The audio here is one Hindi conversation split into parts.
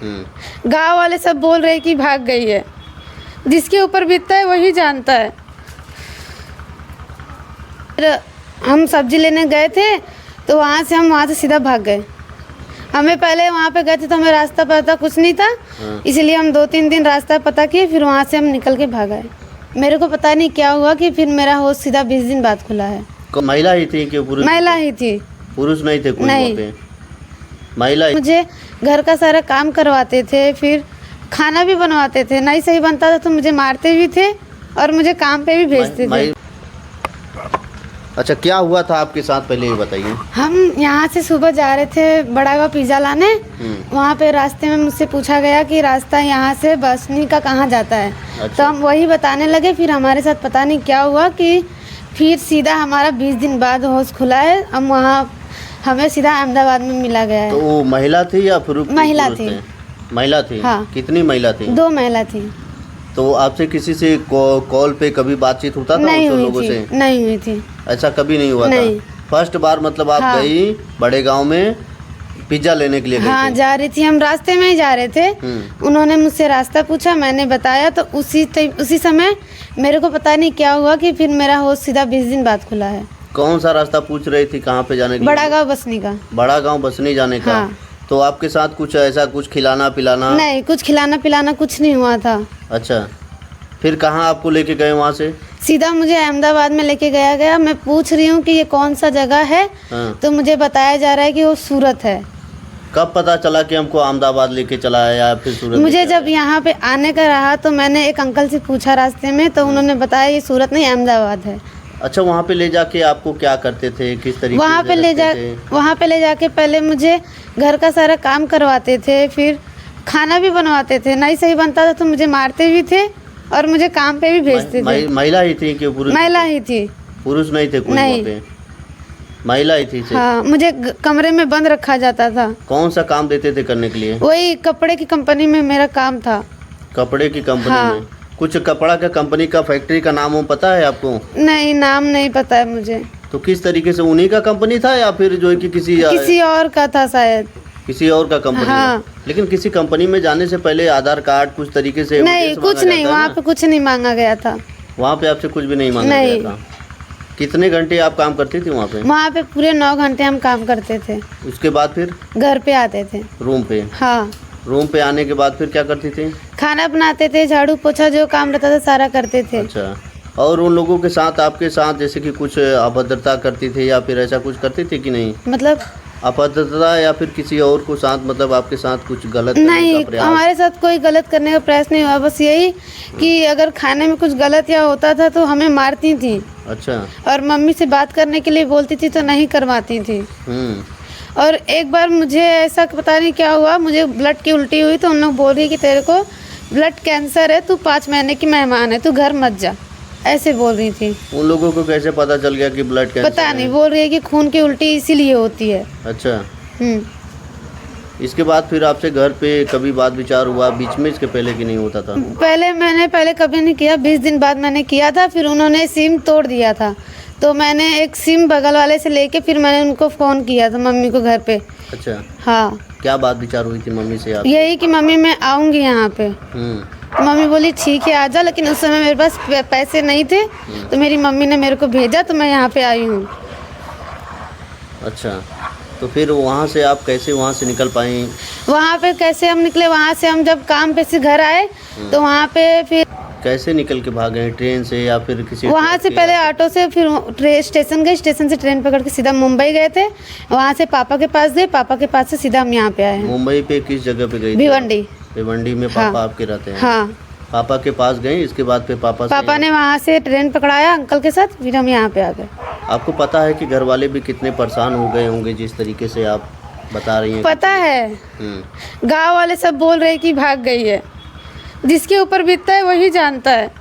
गांव वाले सब बोल रहे कि भाग गई है। जिसके ऊपर बीतता है वही जानता है। हम सब्जी लेने गए थे तो वहाँ से सीधा भाग गए। हमें पहले वहाँ पे गए थे तो हमें रास्ता पता कुछ नहीं था, इसलिए हम 2-3 दिन रास्ता पता किए, फिर वहाँ से हम निकल के भाग आए। मेरे को पता नहीं क्या हुआ कि फिर मेरा होश सीधा 20 दिन बाद खुला है। महिला ही थी कि पुरुष? महिला ही थी। पुरुष नहीं थे कोई? नहीं, महिला। मुझे घर का सारा काम करवाते थे, फिर खाना भी बनवाते थे। नहीं सही बनता था तो मुझे मारते भी थे और मुझे काम पे भी भेजते थे। अच्छा, क्या हुआ था आपके साथ पहले ये बताइए। हम यहाँ से सुबह जा रहे थे बड़ा गाँव पिज़्ज़ा लाने। वहाँ पे रास्ते में मुझसे पूछा गया कि रास्ता यहाँ से बसनी का कहाँ जाता है। अच्छा। तो हम वही बताने लगे। फिर हमारे साथ पता नहीं क्या हुआ कि फिर सीधा हमारा 20 दिन बाद होश खुला है। हम वहाँ हमें सीधा अहमदाबाद में मिला गया है। तो वो महिला थी या पुरुष? महिला थी। महिला थी? हाँ। कितनी महिला थी? 2 महिला थी। तो आपसे किसी से कॉल पे कभी बातचीत होता था? नहीं उन हुई लोगों थी। से नहीं हुई थी। ऐसा कभी नहीं हुआ नहीं। था? फर्स्ट बार मतलब आप हाँ। गई बड़े गांव में पिज्जा लेने के लिए? हाँ, जा रही थी। हम रास्ते में ही जा रहे थे। उन्होंने मुझसे रास्ता पूछा, मैंने बताया, तो उसी समय मेरे को पता नहीं क्या हुआ कि फिर मेरा होश सीधा 20 दिन बाद खुला है। कौन सा रास्ता पूछ रही थी, कहाँ पे जाने के लिए? बड़ा गाँव बसनी का। बड़ा गाँव बसनी जाने का। हाँ। तो आपके साथ कुछ ऐसा कुछ खिलाना पिलाना? नहीं, कुछ खिलाना पिलाना कुछ नहीं हुआ था। अच्छा, फिर कहाँ आपको लेके गए वहाँ से? सीधा मुझे अहमदाबाद में लेके गया। मैं पूछ रही हूँ कि ये कौन सा जगह है। हाँ। तो मुझे बताया जा रहा है कि वो सूरत है। कब पता चला कि हमको अहमदाबाद लेके चला है या फिर सूरत? मुझे जब यहाँ पे आने का रहा तो मैंने एक अंकल से पूछा रास्ते में, तो उन्होंने बताया ये सूरत नहीं अहमदाबाद है। अच्छा, वहाँ पे ले जाके आपको क्या करते थे, किस तरीके से? वहाँ पे ले जाके पहले मुझे घर का सारा काम करवाते थे, फिर खाना भी बनवाते थे। नहीं सही बनता था तो मुझे मारते भी थे और मुझे काम पे भी भेजते थे। महिला ही थी कि पुरुष? महिला ही थी। पुरुष नहीं थे कोई? नहीं, महिला ही थी। हाँ, मुझे कमरे में बंद रखा जाता था। कौन सा काम देते थे करने के लिए? वही कपड़े की कंपनी में मेरा काम था। कपड़े की कंपनी? हाँ। में कुछ कपड़ा का कंपनी का फैक्ट्री का नाम पता है आपको? नहीं, नाम नहीं पता है मुझे। तो किस तरीके से, उन्हीं का कंपनी था या फिर जो है कि किसी और का था? शायद किसी और का कंपनी। हाँ। लेकिन किसी कंपनी में जाने से पहले आधार कार्ड कुछ तरीके से? नहीं, कुछ नहीं, वहाँ पे कुछ नहीं मांगा गया था। वहाँ पे आपसे कुछ भी नहीं मांगा गया था? कितने घंटे आप काम करती थी वहाँ पे? वहाँ पे पूरे 9 घंटे हम काम करते थे। उसके बाद फिर घर पे आते थे। रूम पे? हाँ। रूम पे आने के बाद फिर क्या करती थी? खाना बनाते थे, झाड़ू पोछा जो काम रहता था सारा करते थे। अच्छा, और उन लोगों के साथ आपके साथ जैसे कि कुछ अभद्रता करती थी या फिर ऐसा कुछ करती थी कि नहीं? मतलब अभद्रता या फिर किसी और को साथ, मतलब आपके साथ कुछ गलत नहीं, हमारे साथ कोई गलत करने का प्रयास नहीं हुआ। बस यही कि अगर खाने में कुछ गलत या होता था तो हमें मारती थी। अच्छा। और मम्मी से बात करने के लिए बोलती थी तो नहीं करवाती थी। और एक बार मुझे ऐसा पता नहीं क्या हुआ, मुझे ब्लड की उल्टी हुई तो उन लोग बोल रही कि तेरे को ब्लड कैंसर है, तू 5 महीने की मेहमान है, तू घर मत जा, ऐसे बोल रही थी। उन लोगों को कैसे पता चल गया कि ब्लड कैंसर? पता नहीं, बोल रही है कि खून की उल्टी इसीलिए होती है। अच्छा। इसके बाद फिर आपसे घर पे कभी बात विचार हुआ बीच में, इसके पहले कि नहीं होता था? पहले कभी नहीं किया। 20 दिन बाद मैंने किया था। फिर उन्होंने सिम तोड़ दिया था तो मैंने एक सिम बगल वाले से लेके फिर मैंने उनको फ़ोन किया था, मम्मी को घर पे। अच्छा। हाँ। क्या बात विचार हुई थी मम्मी से आप? यही कि मम्मी मैं आऊँगी यहाँ पे। तो मम्मी बोली ठीक है आजा, लेकिन उस समय मेरे पास पैसे नहीं थे तो मेरी मम्मी ने मेरे को भेजा तो मैं यहाँ पे आई हूँ। अच्छा, तो फिर वहाँ से आप कैसे वहाँ से निकल पाई? वहाँ पे कैसे हम निकले, वहाँ से हम जब काम पे से घर आए तो वहाँ पे फिर कैसे निकल के भाग गए? ट्रेन से या फिर किसी? वहाँ से पहले ऑटो से, फिर स्टेशन गए, स्टेशन से ट्रेन पकड़ के सीधा मुंबई गए थे। वहाँ से पापा के पास गए, पापा के पास से सीधा हम यहाँ पे आए हैं। मुंबई पे किस जगह पे गई? भिवंडी। भिवंडी में पापा आपके रहते हैं? हाँ। पापा के पास गए, इसके बाद फिर पापा ने वहाँ से ट्रेन पकड़ाया अंकल के साथ, फिर हम यहाँ पे आ गए। आपको पता है कि घर वाले भी कितने परेशान हो गए होंगे जिस तरीके से आप बता रही हैं? पता है, गाँव वाले सब बोल रहे कि भाग गई है। जिसके ऊपर बीतता है वही जानता है।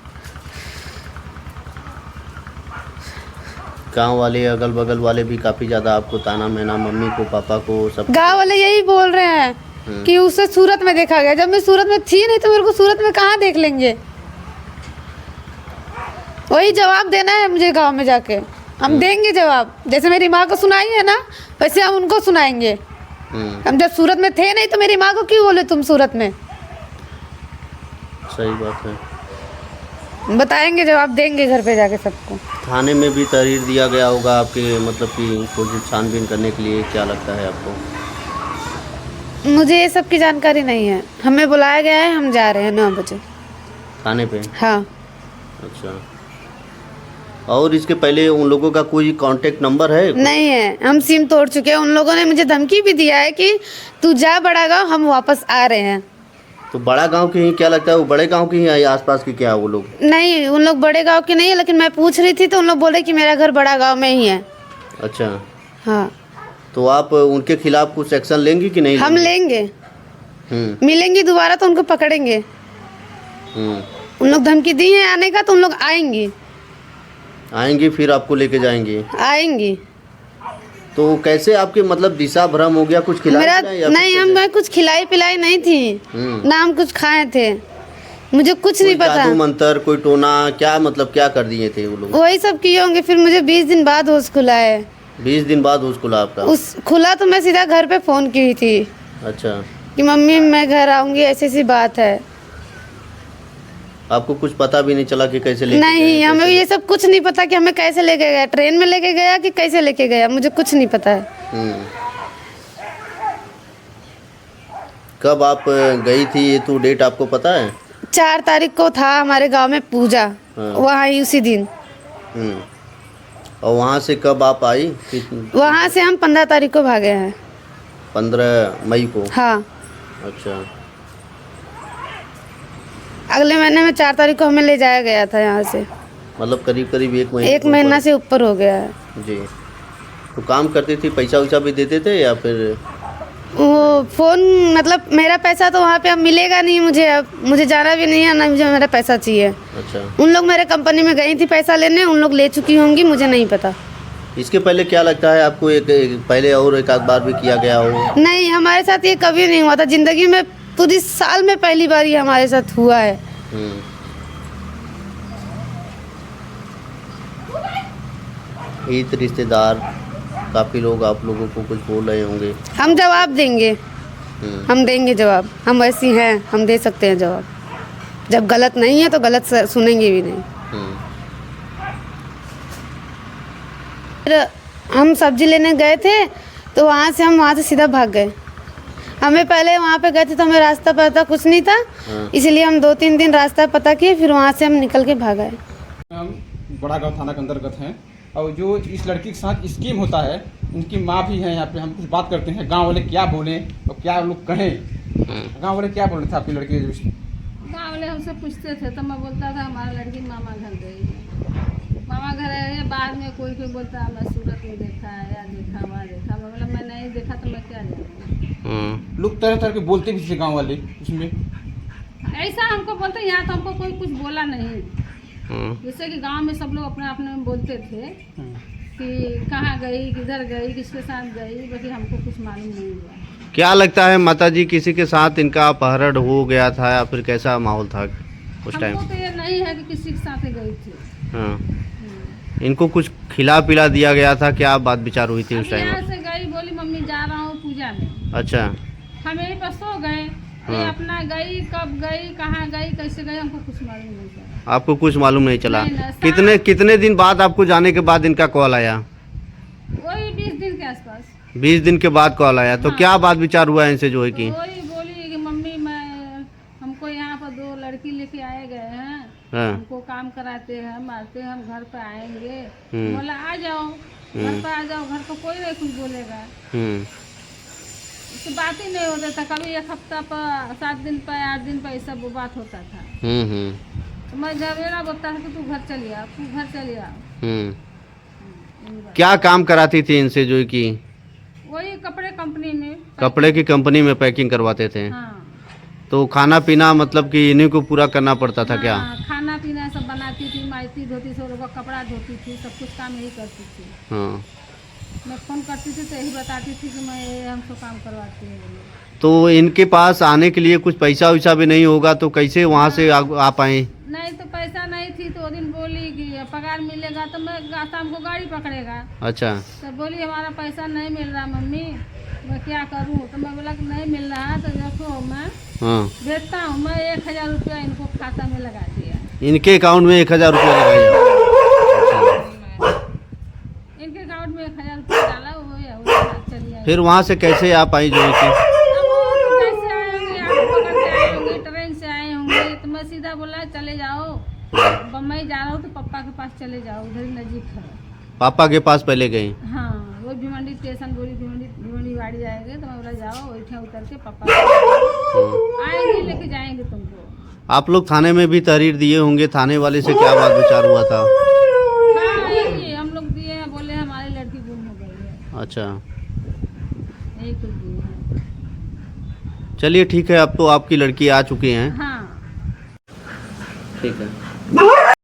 गांव वाले, अगल बगल वाले भी काफी ज्यादा आपको ताना मैना, मम्मी को, पापा को, सब? गांव वाले यही बोल रहे हैं कि उसे सूरत में देखा गया। जब मैं सूरत में थी नहीं तो मेरे को सूरत में कहाँ देख लेंगे। वही जवाब देना है मुझे गांव में जाके। हम देंगे जवाब, जैसे मेरी माँ को सुनाई है ना वैसे हम उनको सुनाएंगे। हम जब सूरत में थे नहीं तो मेरी माँ को क्यों बोले तुम सूरत में? सही बात है। बताएंगे, जवाब देंगे घर पे जाके सबको। थाने में भी तहरीर दिया गया होगा आपके, मतलब कि कुछ छानबीन करने के लिए, क्या लगता है आपको? मुझे ये सब की जानकारी नहीं है। हमें बुलाया गया है, हम जा रहे हैं 9 बजे थाने पे? हाँ। अच्छा, और इसके पहले उन लोगों का कोई कांटेक्ट नंबर है? नहीं है, हम सिम तोड़ चुके हैं। उन लोगों ने मुझे धमकी भी दिया है कि तू जा बड़ा गाँव, हम वापस आ रहे हैं। तो बड़ा गांव के ही, क्या लगता है वो बड़े गांव के ही है, आसपास के क्या है वो लोग? नहीं, उन लोग बड़े गांव के नहीं है, लेकिन मैं पूछ रही थी तो उन लोग बोले कि मेरा घर बड़ा गांव में ही है। अच्छा, हाँ। तो आप उनके खिलाफ कुछ एक्शन लेंगी कि नहीं? हम लेंगे। मिलेंगी दोबारा तो उनको पकड़ेंगे। उन लोग धमकी दी है आने का, तो उन लोग आएंगी। आएंगी फिर आपको लेके जाएंगी? आएंगी। तो कैसे आपके मतलब दिशा भ्रम हो गया, कुछ खिलाया मेरा नहीं, मैं कुछ खिलाई पिलाई नहीं थी ना, हम कुछ खाए थे, मुझे कुछ नहीं पता। जादू मंत्र, कोई टोना, क्या मतलब क्या कर दिए थे वो लोग? वही सब किए होंगे। फिर मुझे 20 दिन बाद होश खुला है। 20 दिन बाद होश खुला आपका? उस खुला तो मैं सीधा घर पे फ़ोन की थी। अच्छा, कि मम्मी मैं घर आऊँगी, ऐसी सी बात है। आपको कुछ पता भी नहीं चला कि कैसे लेके नहीं, हमें ये सब कुछ नहीं पता कि हमें कैसे लेके गया, ट्रेन में लेके गया कि कैसे लेके गया, मुझे कुछ नहीं पता है। कब आप गई थी, ये तो डेट आपको पता है? 4 तारीख को था हमारे गांव में पूजा, वहाँ ही उसी दिन। और वहाँ से कब आप आई? वहाँ से हम 15 तारीख को भागे हैं। 15 मई को? हाँ। अच्छा, अगले महीने में 4 तारीख को हमें ले जाया गया था यहाँ से। मतलब करीब करीब 1 महीना से ऊपर हो गया है जी। तो काम करती थी, पैसा वैसा भी देते थे या फिर? वो फ़ोन, मतलब मेरा पैसा तो वहाँ पे अब मिलेगा नहीं मुझे, अब मुझे जाना भी नहीं है ना, मुझे मेरा पैसा चाहिए। अच्छा, उन लोग मेरे कंपनी में गई थी पैसा लेने, उन लोग ले चुकी होंगी, मुझे नहीं पता। इसके पहले क्या लगता है आपको, एक पहले और एक आध बार भी किया गया हो? नहीं, हमारे साथ ये कभी नहीं हुआ था ज़िंदगी में, पूरी साल में पहली बार ये हमारे साथ हुआ है। ईद रिश्तेदार काफ़ी लोग आप लोगों को कुछ बोल रहे होंगे, हम जवाब देंगे। हम देंगे जवाब, हम ऐसी हैं, हम दे सकते हैं जवाब। जब गलत नहीं है तो गलत सुनेंगे भी नहीं। फिर हम सब्जी लेने गए थे तो वहाँ से सीधा भाग गए। हमें पहले वहाँ पे गए थे तो हमें रास्ता पता कुछ नहीं था, इसलिए हम 2-3 दिन रास्ता पता किए, फिर वहाँ से हम निकल के भाग आए। हम बड़ा गाँव थाना के अंतर्गत हैं और जो इस लड़की के साथ स्कीम होता है, उनकी माँ भी है यहाँ पे। हम कुछ बात करते हैं, गांव वाले क्या बोले और क्या लोग कहें। गांव वाले क्या बोल रहे थे आपकी लड़की? गाँव वाले हमसे पूछते थे तो मैं बोलता था हमारा लड़की मामा घर गई है, मामा घर है। बाद में कोई बोलता मैं सूरत में देखा है या देखा वहाँ देखा, मैं बोला मैं नहीं देखा तो मैं क्या जानूँ। लोग तरह तरह के बोलते भी थे गाँव वाले उसमें। ऐसा हमको बोलते, यहाँ तो हमको कोई कुछ बोला नहीं। जैसे कि गांव में सब लोग अपने अपने में बोलते थे कि कहाँ गई, किधर गई, किसके साथ गई, बाकी हमको कुछ मालूम नहीं हुआ। क्या लगता है माताजी, किसी के साथ इनका अपहरण हो गया था या फिर कैसा माहौल था उस टाइम? हमको तो ये नहीं है कि किसी के साथ गई थी। हाँ, इनको कुछ खिला पिला दिया गया था, क्या बात विचार हुई थी उस टाइम? यहाँ से गई, बोली मम्मी जा रहा हूँ पूजा में। अच्छा, हम यहीं पर सो गए। ये अपना गई, कब गई, कहाँ गई, कैसे गई, हमको कुछ मालूम नहीं चला। आपको कुछ मालूम नहीं चला? नहीं, कितने दिन बाद आपको जाने के बाद इनका कॉल आया? वही 20 दिन के आसपास। 20 दिन के बाद कॉल आया, तो क्या बात विचार हुआ इनसे जो है कि? वही बोली कि मम्मी हमको यहाँ पर 2 लड़की लेके आए गए हैं, हमको काम कराते हैं, मारते हैं, हम घर पे आएंगे। बोला आ जाओ, घर पे आ जाओ, घर पर कोई नहीं कुछ बोलेगा। उससे बात ही नहीं होता था। कभी 1 हफ्ता पर, 7 दिन पर, 8 दिन पर, ये सब बात होता था। तो मैं झगड़ा बोलता था कि तू घर चलिए, तू घर चलिए। क्या काम कराती थी इनसे जो है कि? वही कपड़े कंपनी में, कपड़े की कंपनी में पैकिंग करवाते थे। हाँ। तो खाना पीना मतलब कि इन्हीं को पूरा करना पड़ता था? क्या खाना पीना सब बनाती थी, माइती धोती, सब लोग कपड़ा धोती थी, सब कुछ काम यही करती थी। हाँ, मैं फ़ोन करती थी तो यही बताती थी कि मैं ये हमको काम करवाती हूँ। तो इनके पास आने के लिए कुछ पैसा वैसा भी नहीं होगा, तो कैसे वहाँ से आ पाए? नहीं तो पैसा नहीं थी तो वो दिन बोली कि पगार मिलेगा तो मैं शाम को गाड़ी पकड़ेगा। अच्छा। तो बोली हमारा पैसा नहीं मिल रहा मम्मी, मैं क्या करूं? तो मैं बोला कि नहीं मिल रहा तो देखो मैं भेजता हूँ। मैं 1000 रुपया इनको खाता में लगा दिया। इनके अकाउंट में 1000 रुपया लगाया? इनके अकाउंट में 1000 रुपया डाला, वो चलिए। फिर वहाँ से कैसे आप आई जो है कि? कैसे आए होंगे, ऑटो पकड़ के आए होंगे, ट्रेन से आए होंगे। तो मैं सीधा बोला चले जाओ, बम्बई जा रहा हूँ तो पापा के पास चले जाओ, उधर नजीक है। पापा के पास पहले गई? हाँ, वो भिवंडी स्टेशन बोली भिवंडी गाड़ी जाएंगे। तो मैं बोला जाओ, वैठे उतर के पापा आएंगे लेके जाएंगे तुमको। आप लोग थाने में भी तहरीर दिए होंगे, थाने वाले से क्या बात विचार हुआ था? हाँ, यही हम लोग दिए हैं, बोले हमारी लड़की गुम हो गई है। अच्छा, यही कुछ दिए हैं। चलिए ठीक है, अब तो आपकी लड़की आ चुकी हैं। हाँ ठीक है।